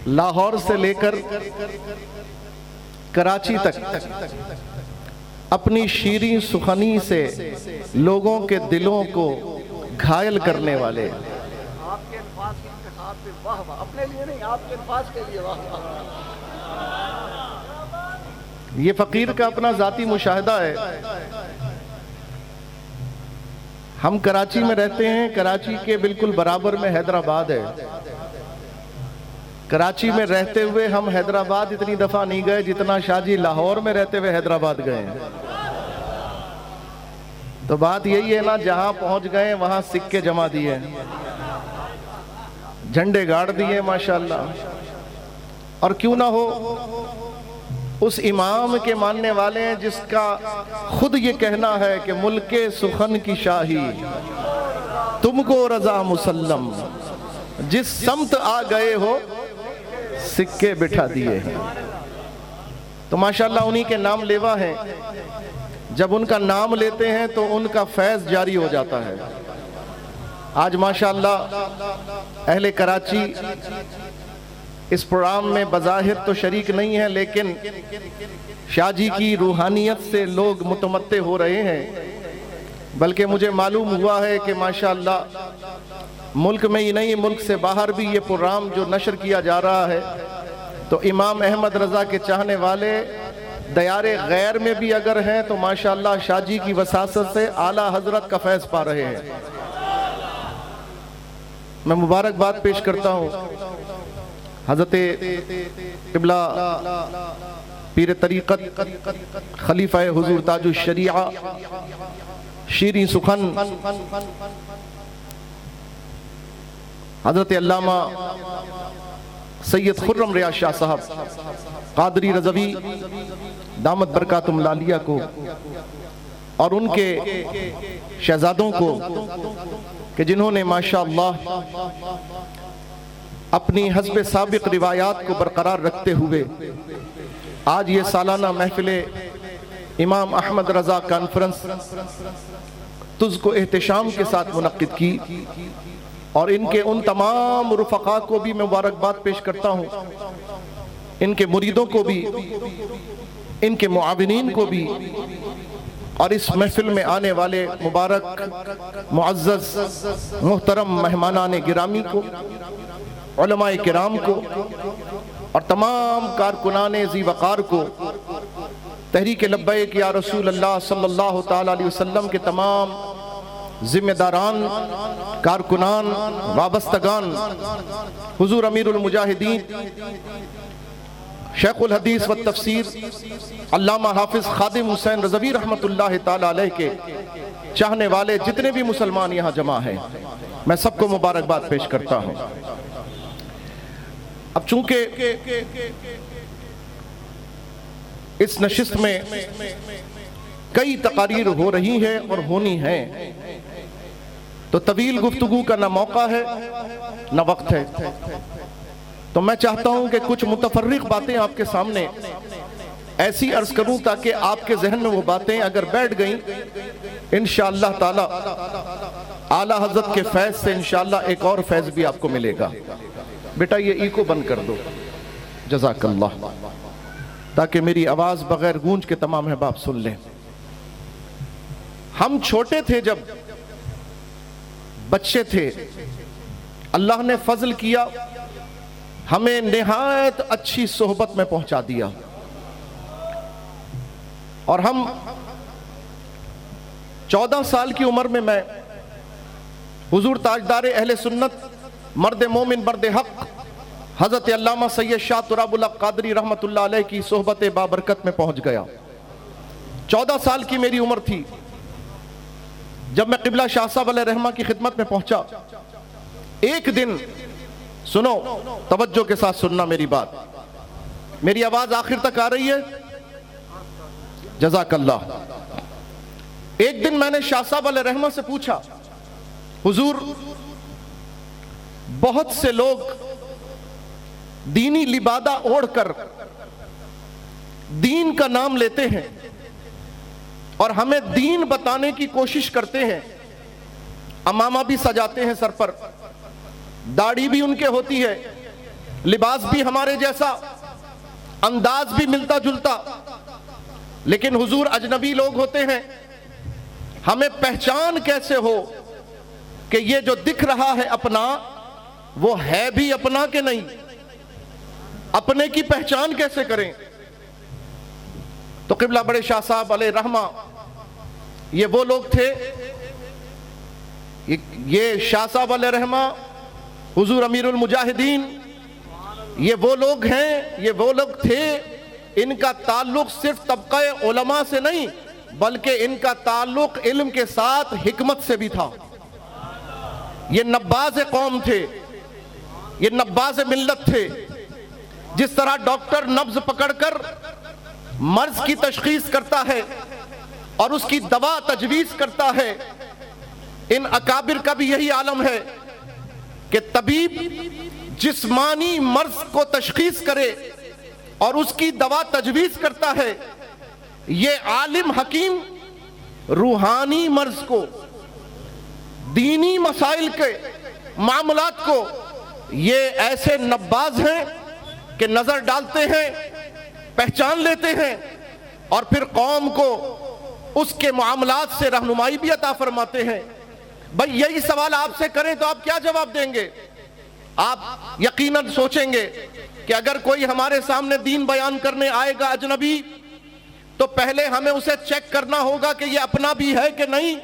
लाहौर से लेकर कराची तक अपनी शीरीं सुखनी से लोगों के दिलों को घायल करने वाले, आपके अल्फाज के इंतखाब पे वाह वाह, अपने लिए नहीं आपके अल्फाज के लिए वाह वाह। ये फकीर का अपना जाती मुशाहिदा है। हम कराची में रहते हैं, कराची के बिल्कुल बराबर में हैदराबाद है। कराची में रहते हुए हम हैदराबाद इतनी दफा नहीं गए जितना शाहजी लाहौर में रहते हुए हैदराबाद गए हैं। तो बात यही है ना, जहां पहुंच गए वहां सिक्के जमा दिए, झंडे गाड़ दिए माशाल्लाह। और क्यों ना हो, उस इमाम के मानने वाले हैं जिसका खुद ये कहना है कि मुल्के सुखन की शाही तुमको रजा मुसल्लम, जिस समत आ गए हो सिक्के बिठा दिए हैं। तो माशाल्लाह उन्हीं के नाम लेवा हैं। जब उनका नाम लेते हैं तो उनका फैज़ जारी हो जाता है। आज माशाल्लाह अहले कराची इस प्रोग्राम में बज़ाहिर तो शरीक नहीं है, लेकिन शाहजी की रूहानियत से लोग मुतमत्ते हो रहे हैं। बल्कि मुझे मालूम हुआ है कि माशाल्लाह मुल्क में ही नहीं, मुल्क से बाहर भी ये प्रोग्राम जो नशर किया जा रहा है, तो इमाम अहमद रज़ा के चाहने वाले दयारे गैर में भी अगर हैं तो माशाल्लाह शाहजी की वसासत से आला हजरत का फैज़ पा रहे हैं। मैं मुबारकबाद पेश करता हूँ हज़रते क़िबला पीर तरीक़त खलीफा हुज़ूर ताजुश शरीआ शीरीं सुखन हज़रत अल्लामा सैयद खुर्रम रियाज़ शाह साहब क़ादरी रज़वी दामत बरकातुम लालिया को और उनके शहजादों को कि जिन्होंने माशाअल्लाह अपनी हस्ब साबिक रिवायात को बरकरार रखते हुए आज ये सालाना महफिल इमाम अहमद रज़ा कॉन्फ्रेंस तुझको एहतशाम के साथ मुनक्किद की। और इनके उन तमाम रुफ़क़ा को भी मैं मुबारकबाद पेश करता हूँ, इनके मुरीदों को भी, इनके मुआविनीन को भी, और इस महफिल में आने वाले मुबारक मुअज़्ज़ज़ मोहतरम मेहमानान गिरामी को, उलमाए किराम को और तमाम कारकुनाने ज़ी वक़ार को, तहरीक लब्बैक या रसूल अल्लाह सल्लल्लाहु तआला अलैहि वसल्लम के तमाम जिम्मेदारान, कारकुनान, वाबस्तगान, हुजूर अमीरुल मुजाहिदीन शेखुल हदीस व तफसीर अल्लामा हाफिज खादिम हुसैन रज़वी रहमतुल्लाह ताला अलैह के चाहने वाले जितने भी मुसलमान यहाँ जमा हैं, मैं सबको मुबारकबाद पेश करता हूँ। अब चूंकि इस नशिस्त में कई तकारीर हो रही है और होनी है, तो तवील गुफ्तगू का ना मौका है ना वक्त है। तो मैं चाहता हूं कि कुछ मुतफर्रिक बातें आपके सामने ऐसी अर्ज करूं ताकि आपके जहन में वो बातें अगर बैठ गईं, इंशाअल्लाह ताला आला हज़रत के फैज़ से इंशाअल्लाह एक और फैज़ भी आपको मिलेगा। बेटा ये इको बंद कर दो, जज़ाकल्लाह, ताकि मेरी आवाज़ बगैर गूंज के तमाम अहबाब सुन लें। हम छोटे थे, जब बच्चे थे, अल्लाह ने फजल किया, हमें निहायत अच्छी सोहबत में पहुंचा दिया और हम 14 साल की उम्र में मैं हुजूर ताजदार अहले सुन्नत मर्द मोमिन मर्द हक हजरत अल्लामा सैयद शाह तुराबुल हक क़ादरी रहमतुल्लाह अलैह की सोहबत बाबरकत में पहुंच गया। 14 साल की मेरी उम्र थी जब मैं क़िबला शाह साहब अलैहि रहमा की खिदमत में पहुंचा। एक दिन, सुनो, तवज्जो के साथ सुनना मेरी बात, मेरी आवाज आखिर तक आ रही है? जज़ाकल्लाह। एक दिन मैंने शाह साहब अलैहि रहमा से पूछा, हुजूर बहुत से लोग दीनी लिबादा ओढ़कर दीन का नाम लेते हैं और हमें दीन बताने की कोशिश करते हैं, अमामा भी सजाते हैं सर पर, दाढ़ी भी उनके होती है, लिबास भी हमारे जैसा, अंदाज भी मिलता जुलता, लेकिन हुजूर अजनबी लोग होते हैं। हमें पहचान कैसे हो कि ये जो दिख रहा है अपना, वो है भी अपना कि नहीं? अपने की पहचान कैसे करें? तो क़िबला बड़े शाह साहब अलैहि रहमा, ये वो लोग थे, ये शाह साहब अलैहि रहमा, हुजूर अमीरुल मुजाहिदीन, ये वो लोग हैं, ये वो लोग थे, इनका ताल्लुक सिर्फ तबक़े उलमा से नहीं, बल्कि इनका ताल्लुक इल्म के साथ हिकमत से भी था। ये नब्बाज़ कौम थे, ये नब्बाज़ मिल्लत थे। जिस तरह डॉक्टर नब्ज पकड़कर मर्ज की तशखीस करता है और उसकी दवा तजवीज़ करता है, इन अकाबिर का भी यही आलम है कि तबीब जिस्मानी मर्ज को तशखीस करे और उसकी दवा तजवीज़ करता है, ये आलिम हकीम रूहानी मर्ज को, दीनी मसाइल के मामलात को, ये ऐसे नब्बाज हैं कि नजर डालते हैं, पहचान लेते हैं और फिर कौम को उसके मामलात से रहनुमाई भी अता फरमाते हैं। भाई यही सवाल आपसे करें तो आप क्या जवाब देंगे? आप यकीनन सोचेंगे कि अगर कोई हमारे सामने दीन बयान करने आएगा अजनबी, तो पहले हमें उसे चेक करना होगा कि ये अपना भी है कि नहीं।